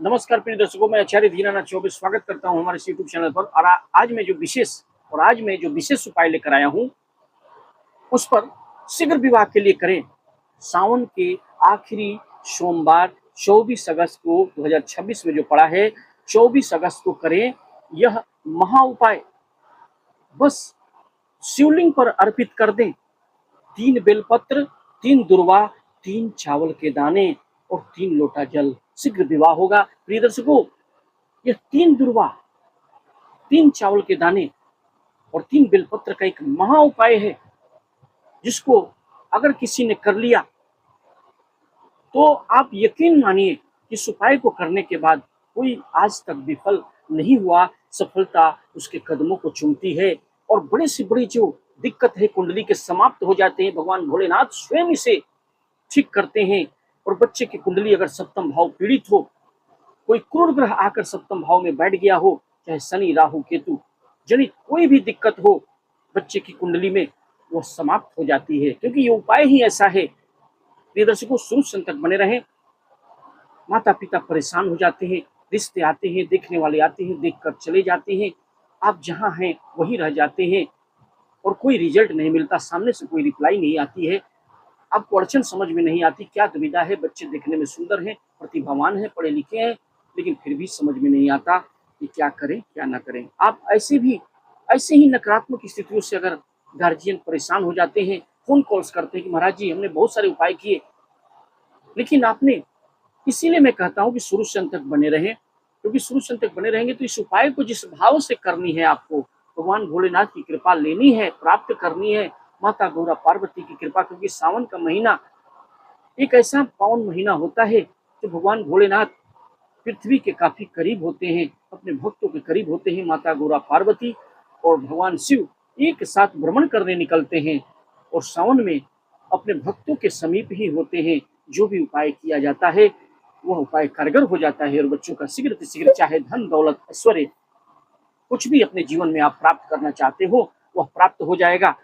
नमस्कार प्रिय दर्शकों, मैं आचार्य दीनानाथ चौबे स्वागत करता हूं हमारे यूट्यूब चैनल पर। और आज मैं जो विशेष उपाय लेकर आया हूं उस पर शीघ्र विवाह के लिए करें। सावन के आखिरी सोमवार 24 अगस्त को 2026 में जो पड़ा है, 24 अगस्त को करें यह महा उपाय। बस शिवलिंग पर अर्पित कर दें 3 बेलपत्र, 3 दुर्वा, 3 चावल के दाने और 3 लोटा जल। शीघ्र विवाह होगा। प्रिय दर्शकों, यह 3 दुर्वा, 3 चावल के दाने और 3 बेलपत्र का एक महा उपाय है, जिसको अगर किसी ने कर लिया तो आप यकीन मानिए कि इस उपाय को करने के बाद कोई आज तक विफल नहीं हुआ। सफलता उसके कदमों को चूमती है और बड़ी से बड़ी जो दिक्कत है कुंडली के समाप्त हो जाते हैं। भगवान भोलेनाथ स्वयं इसे ठीक करते हैं। और बच्चे की कुंडली अगर सप्तम भाव पीड़ित हो, कोई क्रूर ग्रह आकर सप्तम भाव में बैठ गया हो, चाहे शनि, राहु, केतु जनित कोई भी दिक्कत हो बच्चे की कुंडली में, वह समाप्त हो जाती है, क्योंकि ये उपाय ही ऐसा है। प्रिय दर्शकों, शुरू से अंत तक बने रहें। माता पिता परेशान हो जाते हैं, रिश्ते आते हैं, देखने वाले आते हैं, देखकर चले जाते हैं, आप जहां हैं वहीं रह जाते हैं और कोई रिजल्ट नहीं मिलता, सामने से कोई रिप्लाई नहीं आती है। आपको अड़चन समझ में नहीं आती, क्या दुविधा है। बच्चे देखने में सुंदर हैं, प्रतिभावान हैं, पढ़े लिखे हैं, लेकिन फिर भी समझ में नहीं आता कि क्या करें क्या ना करें। आप ऐसे ही नकारात्मक स्थितियों से अगर गार्जियन परेशान हो जाते हैं, फोन कॉल्स करते हैं कि महाराज जी हमने बहुत सारे उपाय किए, लेकिन आपने, इसीलिए मैं कहता हूं कि शुरू से अंत तक बने रहें, क्योंकि शुरू से अंत तक बने रहेंगे तो इस उपाय को जिस भाव से करनी है, आपको भगवान भोलेनाथ की कृपा लेनी है, प्राप्त करनी है, माता गौरा पार्वती की कृपा। क्योंकि सावन का महीना एक ऐसा पावन महीना होता है जो भगवान भोलेनाथ पृथ्वी के काफी करीब होते हैं, अपने भक्तों के करीब होते हैं। माता गौरा पार्वती और भगवान शिव एक साथ भ्रमण करने निकलते हैं और सावन में अपने भक्तों के समीप ही होते हैं। जो भी उपाय किया जाता है वह उपाय कारगर हो जाता है और बच्चों का शीघ्र से शीघ्र, चाहे धन दौलत ऐश्वर्य कुछ भी अपने जीवन में आप प्राप्त करना चाहते हो वह प्राप्त हो जाएगा।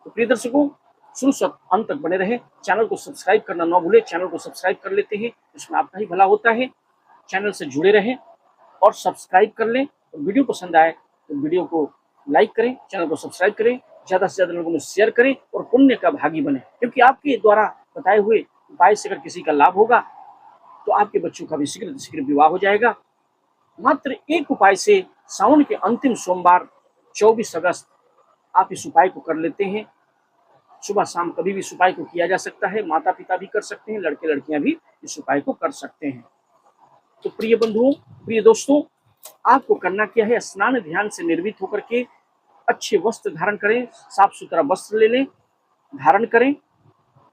तो प्रिय दर्शकों, शुरू से अंत तक बने रहे। चैनल को सब्सक्राइब करना न भूले। चैनल को सब्सक्राइब कर लेते हैं, इसमें आपका ही भला होता है। चैनल से जुड़े रहें और सब्सक्राइब कर लें। तो वीडियो पसंद आए तो वीडियो को लाइक करें, चैनल को सब्सक्राइब करें, ज्यादा से ज्यादा लोगों में शेयर करें और पुण्य का भागी बने। क्योंकि आपके द्वारा बताए हुए उपाय से अगर किसी का लाभ होगा तो आपके बच्चों का भी शीघ्र से शीघ्र विवाह हो जाएगा। मात्र एक उपाय से सावन के अंतिम सोमवार 24 अगस्त आप इस उपाय को कर लेते हैं। सुबह शाम कभी भी इस उपाय को किया जा सकता है। माता पिता भी कर सकते हैं, लड़के लड़कियां भी इस उपाय को कर सकते हैं। तो प्रिय बंधुओं, प्रिय दोस्तों, आपको करना क्या है, स्नान ध्यान से निर्मित होकर के अच्छे वस्त्र धारण करें, साफ सुथरा वस्त्र ले लें, धारण करें।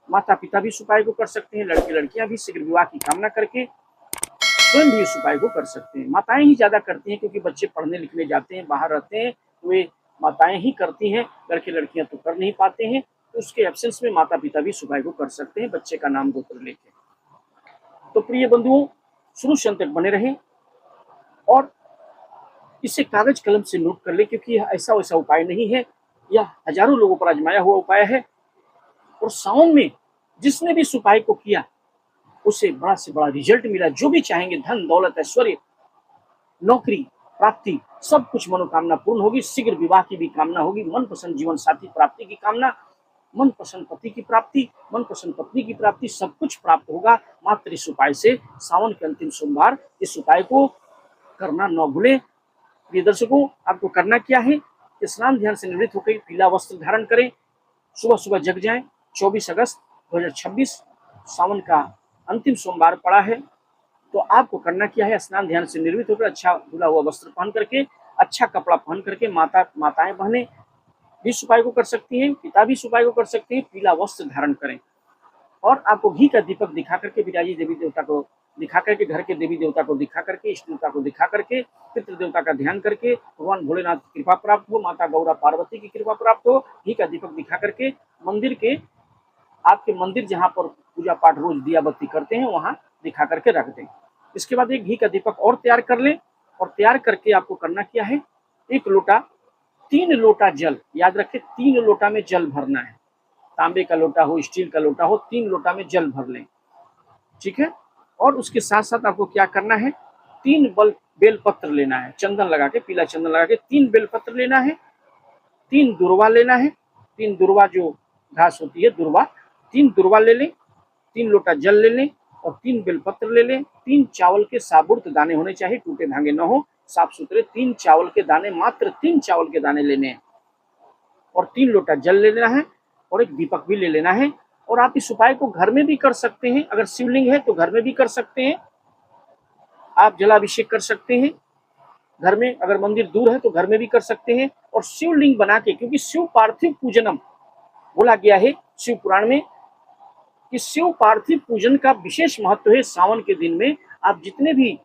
माता पिता भी इस उपाय को कर सकते हैं, लड़के लड़कियां भी शीघ्र विवाह की कामना करके स्वयं भी इस उपाय को कर सकते हैं। माताएं ही ज्यादा करती हैं, क्योंकि बच्चे पढ़ने लिखने जाते हैं, बाहर रहते हैं, वे माताएं ही करती हैं, लड़के लड़कियां तो कर नहीं पाते हैं। तो उसके एब्सेंस में माता पिता भी इस उपाय को कर सकते हैं, बच्चे का नाम गोत्र लेके। तो प्रिय बंधुओं, शुरू से अंत तक बने रहें और इसे कागज कलम से नोट कर ले, क्योंकि यह ऐसा वैसा उपाय नहीं है, यह हजारों लोगों पर आजमाया हुआ उपाय है। और सावन में जिसने भी इस उपाय को किया उसे बड़ा से बड़ा रिजल्ट मिला। जो भी चाहेंगे, धन दौलत ऐश्वर्य नौकरी प्राप्ति, सब कुछ मनोकामना पूर्ण होगी। शीघ्र विवाह की भी कामना होगी, मनपसंद जीवन साथी प्राप्ति की कामना, मनपसंद पति की प्राप्ति, मनपसंद पत्नी की प्राप्ति, सब कुछ प्राप्त होगा मात्र इस उपाय से। सावन के अंतिम सोमवार इस उपाय को करना न भूलें। प्रिय दर्शकों, आपको करना क्या है, स्नान ध्यान से निवृत्त होकर पीला वस्त्र धारण करें, सुबह सुबह जग जाएं। 24 अगस्त 2026 सावन का अंतिम सोमवार पड़ा है। तो आपको करना क्या है, स्नान ध्यान से निर्मित होकर अच्छा धुला हुआ वस्त्र पहन करके, अच्छा कपड़ा पहन करके, माताएं बहनें भी इस उपाय को कर सकती हैं, पिता भी इस उपाय को कर सकते हैं, पीला वस्त्र धारण करें। और आपको घी का दीपक दिखा करके, विराजी देवी देवता को दिखा करके, घर के देवी देवता को दिखा करके, इष्ट देवता को दिखा करके, पितृ देवता का ध्यान करके, भगवान भोलेनाथ की कृपा प्राप्त हो, माता गौरा पार्वती की कृपा प्राप्त हो, घी का दीपक दिखा करके मंदिर के, आपके मंदिर जहाँ पर पूजा पाठ रोज दिया बत्ती करते हैं वहां दिखा करके रख दें। इसके बाद एक घी का दीपक और तैयार कर लें और तैयार करके आपको करना क्या है, एक लोटा, 3 लोटा जल, याद रखें 3 लोटा में जल भरना है। तांबे का लोटा हो, स्टील का लोटा हो, 3 लोटा में जल भर लें, ठीक है। और उसके साथ साथ आपको क्या करना है, बेलपत्र लेना है, चंदन लगा के, पीला चंदन लगा के 3 बेलपत्र लेना है, 3 दुर्वा लेना है, 3 दुर्वा जो घास होती है दुर्वा, 3 दुर्वा ले लें, 3 लोटा जल ले लें और 3 बेलपत्र ले लें। 3 चावल के साबुत दाने होने चाहिए, टूटे भांगे न हो, साफ सुथरे 3 चावल के दाने, मात्र 3 चावल के दाने लेने हैं और 3 लोटा जल ले लेना है और एक दीपक भी ले लेना है। और आप इस उपाय को घर में भी कर सकते हैं, अगर शिवलिंग है तो घर में भी कर सकते हैं, आप जलाभिषेक कर सकते हैं घर में, अगर मंदिर दूर है तो घर में भी कर सकते हैं। और शिवलिंग बना के, क्योंकि शिव पार्थिव पूजनम बोला गया है शिव पुराण में कि शिव पार्थिव पूजन का विशेष महत्व है। सावन के दिन में आप जितने भी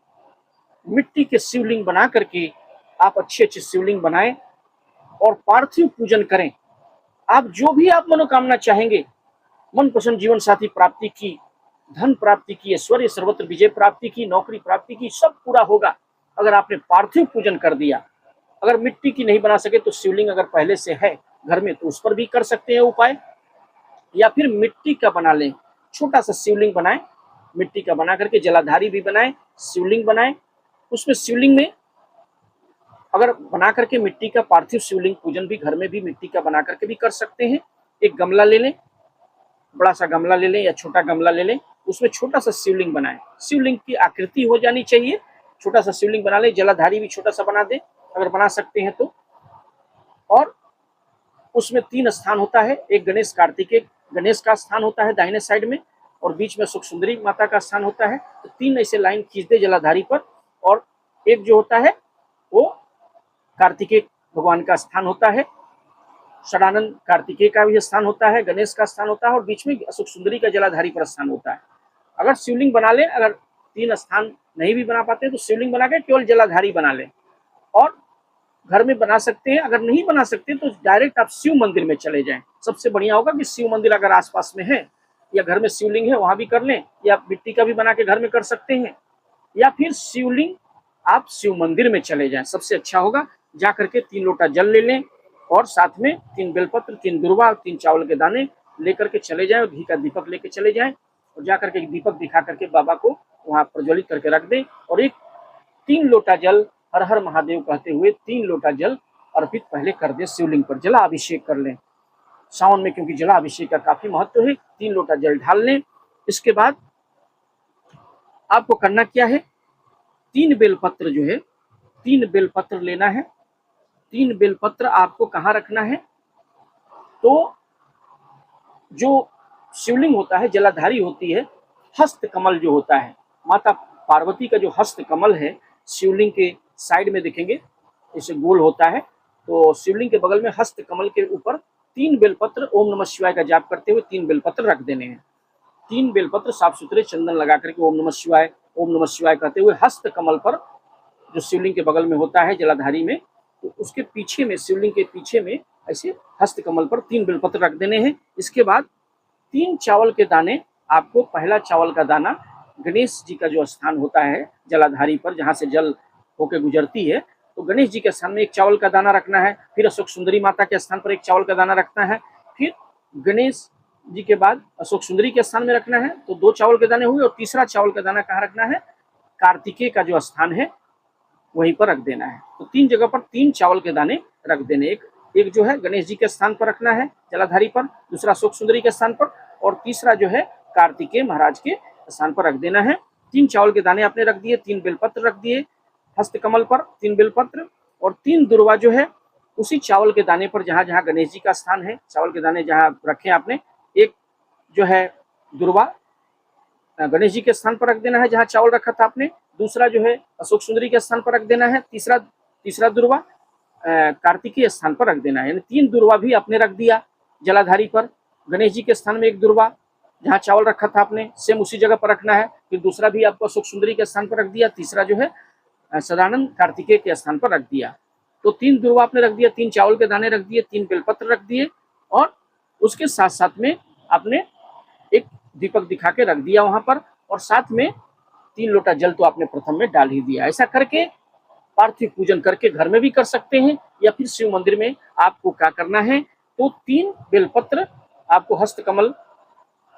मिट्टी के शिवलिंग बना करके आप अच्छे अच्छे शिवलिंग बनाएं और पार्थिव पूजन करें। आप जो भी आप मनोकामना चाहेंगे, मनपसंद जीवन साथी प्राप्ति की, धन प्राप्ति की, ऐश्वर्य सर्वत्र विजय प्राप्ति की, नौकरी प्राप्ति की, सब पूरा होगा अगर आपने पार्थिव पूजन कर दिया। अगर मिट्टी की नहीं बना सके तो शिवलिंग अगर पहले से है घर में तो उस पर भी कर सकते हैं उपाय, या फिर मिट्टी का बना लें, छोटा सा शिवलिंग बनाएं, मिट्टी का बना करके जलाधारी भी बनाएं, शिवलिंग बनाएं, उसमें शिवलिंग में अगर बना करके मिट्टी का पार्थिव शिवलिंग पूजन भी घर में भी मिट्टी का बना करके भी कर सकते हैं। एक गमला ले लें, बड़ा सा गमला ले लें या छोटा गमला ले लें, उसमें छोटा सा शिवलिंग बनाएं, शिवलिंग की आकृति हो जानी चाहिए, छोटा सा शिवलिंग बना लें, जलाधारी भी छोटा सा बना दें अगर बना सकते हैं तो। और उसमें 3 स्थान होता है, एक गणेश कार्तिकेय गणेश का स्थान होता है दाहिने साइड में और बीच में सुख सुंदरी माता का स्थान होता है। तो 3 ऐसे लाइन खींच दे जलाधारी पर, और एक जो होता है वो कार्तिकेय भगवान का स्थान होता है, षडानंद कार्तिकेय का भी स्थान होता है, गणेश का स्थान होता है और बीच में सुख सुंदरी का जलाधारी पर स्थान होता है। अगर शिवलिंग बना ले, अगर 3 स्थान नहीं भी बना पाते तो शिवलिंग बना के केवल जलाधारी बना ले और घर में बना सकते हैं। अगर नहीं बना सकते तो डायरेक्ट आप शिव मंदिर में चले जाएं, सबसे बढ़िया होगा कि शिव मंदिर अगर आसपास में है या घर में शिवलिंग है वहां भी कर लें, या मिट्टी का भी बना के घर में कर सकते हैं, या फिर शिवलिंग आप शिव मंदिर में चले जाएं, सबसे अच्छा होगा। जा करके 3 लोटा जल ले लें और साथ में 3 बेलपत्र, 3 दुर्वा, 3 चावल के दाने लेकर के चले जाएं और घी का दीपक लेके चले जाएं और जा करके दीपक दिखा करके बाबा को वहां प्रज्वलित करके रख दें और एक 3 लोटा जल हर हर महादेव कहते हुए 3 लोटा जल अर्पित पहले कर दे शिवलिंग पर, जला अभिषेक कर लें सावन में, क्योंकि जला अभिषेक का काफी महत्व है। 3 लोटा जल ढाल लें। इसके बाद आपको करना क्या है, 3 बेलपत्र जो है, 3 बेलपत्र लेना है। 3 बेलपत्र आपको कहाँ रखना है, तो जो शिवलिंग होता है, जलाधारी होती है, हस्त कमल जो होता है, माता पार्वती का जो हस्त कमल है शिवलिंग के साइड में देखेंगे इसे गोल होता है, तो शिवलिंग के बगल में हस्त कमल के ऊपर 3 बेलपत्र ओम नमः शिवाय का जाप करते हुए 3 बेलपत्र रख देने हैं। 3 बेलपत्र साफ सुथरे चंदन लगा करके ओम नमः शिवाय कहते हुए हस्त कमल पर जो शिवलिंग के बगल में होता है जलाधारी में, तो उसके पीछे में, शिवलिंग के पीछे में ऐसे हस्त कमल पर 3 बेलपत्र रख देने हैं। इसके बाद 3 चावल के दाने, आपको पहला चावल का दाना गणेश जी का जो स्थान होता है जलाधारी पर जहाँ से जल होके गुजरती है, तो गणेश जी के स्थान में 1 चावल का दाना रखना है। फिर अशोक सुंदरी माता के स्थान पर 1 चावल का दाना रखना है। फिर गणेश जी के बाद अशोक सुंदरी के स्थान में रखना है, तो 2 चावल के दाने हुए। और तीसरा चावल का दाना कहाँ रखना है, कार्तिकेय का जो स्थान है वहीं पर रख देना है। तो 3 जगह पर 3 चावल के दाने रख देने, एक जो है गणेश जी के स्थान पर रखना है जलाधारी पर, दूसरा अशोक सुंदरी के स्थान पर और तीसरा जो है कार्तिकेय महाराज के स्थान पर रख देना है। 3 चावल के दाने आपने रख दिए, 3 बेलपत्र रख दिए हस्तकमल पर, 3 बेलपत्र और 3 दुर्वा जो है उसी चावल के दाने पर, जहां जहां गणेश जी का स्थान है, चावल के दाने जहां रखे आपने, एक जो है दुर्वा गणेश जी के स्थान पर रख देना है जहां चावल रखा था आपने, दूसरा जो है अशोक सुंदरी के स्थान पर रख देना है, तीसरा दुर्वा कार्तिकीय स्थान पर रख देना है। यानी 3 दुर्वा भी आपने रख दिया जलाधारी पर। गणेश जी के स्थान में 1 दुर्वा, जहाँ चावल रखा था आपने सेम उसी जगह पर रखना है। फिर दूसरा भी आपको अशोक सुंदरी के स्थान पर रख दिया, तीसरा जो है सदानंद कार्तिकेय के स्थान पर रख दिया। तो 3 दुर्वा आपने रख दिया, 3 चावल के दाने रख दिए, 3 बेलपत्र रख दिए और उसके साथ साथ में आपने एक दीपक दिखा के रख दिया वहां पर, और साथ में 3 लोटा जल तो आपने प्रथम में डाल ही दिया। ऐसा करके पार्थिव पूजन करके घर में भी कर सकते हैं, या फिर शिव मंदिर में आपको क्या करना है, तो 3 बेलपत्र आपको हस्तकमल,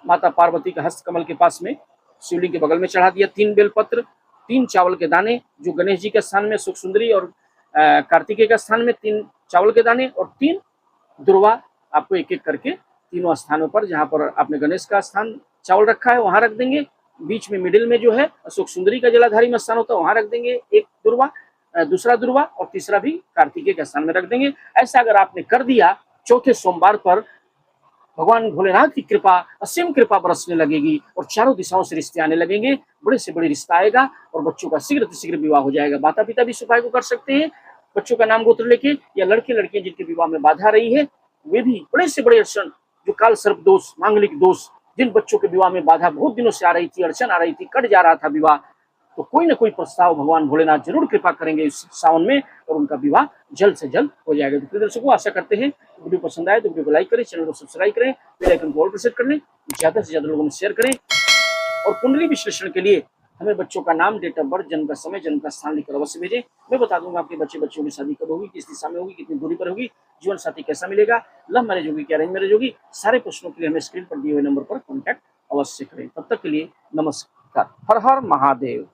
माता पार्वती का हस्तकमल के पास में शिवलिंग के बगल में चढ़ा दिया, 3 बेलपत्र 3 चावल के दाने, जो गणेश जी के स्थान में सुख सुंदरी और कार्तिकेय के स्थान में 3 चावल के दाने और 3 दुर्वा आपको एक एक करके तीनों स्थानों पर, जहां पर आपने गणेश का स्थान चावल रखा है वहां रख देंगे। बीच में मिडिल में जो है सुख सुंदरी का जलाधारी में स्थान होता है वहां रख देंगे एक दुर्वा, दूसरा दुर्वा और तीसरा भी कार्तिकेय के स्थान में रख देंगे। ऐसा अगर आपने कर दिया, चौथे सोमवार पर भगवान भोलेनाथ की कृपा, असीम कृपा बरसने लगेगी और चारों दिशाओं से रिश्ते आने लगेंगे, बड़े से बड़े रिश्ता आएगा और बच्चों का शीघ्र से शीघ्र विवाह हो जाएगा। माता पिता भी इस उपाय को कर सकते हैं, बच्चों का नाम गोत्र लेके, या लड़के लड़कियां जिनके विवाह में बाधा आ रही है वे भी बड़े से बड़े अड़चन, जो काल सर्प दोष, मांगलिक दोष, जिन बच्चों के विवाह में बाधा बहुत दिनों से आ रही थी, अड़चन आ रही थी, कट जा रहा था विवाह, तो कोई ना कोई प्रस्ताव भगवान भोलेनाथ जरूर कृपा करेंगे इस सावन में और उनका विवाह जल्द से जल्द हो जाएगा। तो प्रिय दर्शकों, आशा करते हैं वीडियो पसंद आए तो वीडियो को लाइक करें, चैनल को सब्सक्राइब करें, बेल आइकन को ऑल पर सेट कर लें, ज्यादा से ज्यादा लोगों में शेयर करें। और कुंडली विश्लेषण के लिए हमें बच्चों का नाम, डेट ऑफ बर्थ, जन्म का समय, जन्म का स्थान लिखकर अवश्य भेजें। मैं बता दूंगा आपके बच्चों की शादी कब होगी, किस दिशा में होगी, कितनी दूरी पर होगी, जीवन साथी कैसा मिलेगा, लव मैरिज होगी क्या अरेंज मैरिज होगी, सारे प्रश्नों के लिए हमें स्क्रीन पर दिए हुए नंबर पर कॉन्टैक्ट अवश्य करें। तब तक के लिए नमस्कार। हर हर महादेव।